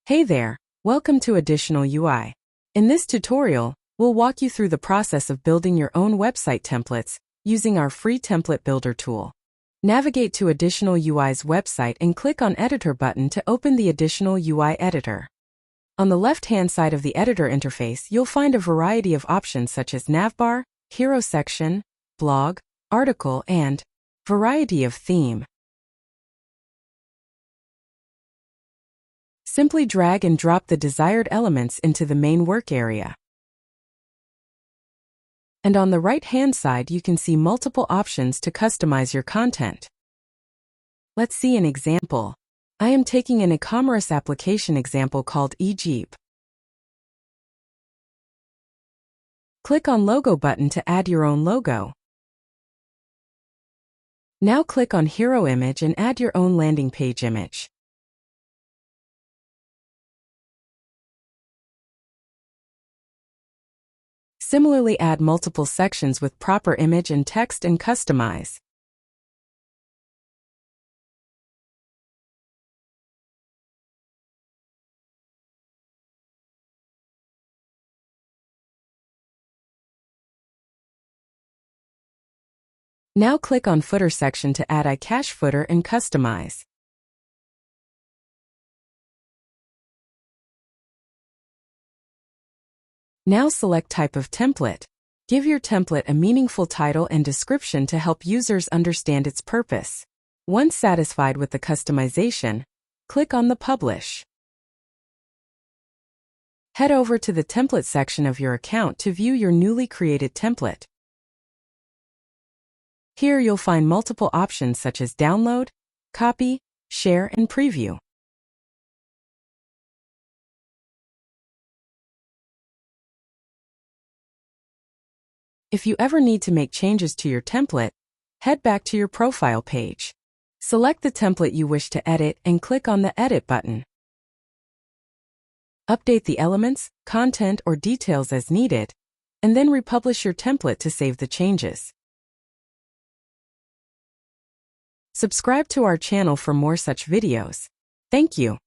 Hey there, welcome to AdditionalUI. In this tutorial, we'll walk you through the process of building your own website templates using our free template builder tool. Navigate to AdditionalUI's website and click on Editor button to open the AdditionalUI editor. On the left-hand side of the editor interface, you'll find a variety of options such as navbar, hero section, blog, article, and variety of theme. Simply drag and drop the desired elements into the main work area. And on the right-hand side, you can see multiple options to customize your content. Let's see an example. I am taking an e-commerce application example called eJeep. Click on Logo button to add your own logo. Now click on Hero Image and add your own landing page image. Similarly, add multiple sections with proper image and text and customize. Now click on Footer section to add a cache footer and customize. Now select Type of Template. Give your template a meaningful title and description to help users understand its purpose. Once satisfied with the customization, click on the Publish. Head over to the Template section of your account to view your newly created template. Here you'll find multiple options such as Download, Copy, Share, and Preview. If you ever need to make changes to your template, head back to your profile page. Select the template you wish to edit and click on the Edit button. Update the elements, content, or details as needed, and then republish your template to save the changes. Subscribe to our channel for more such videos. Thank you.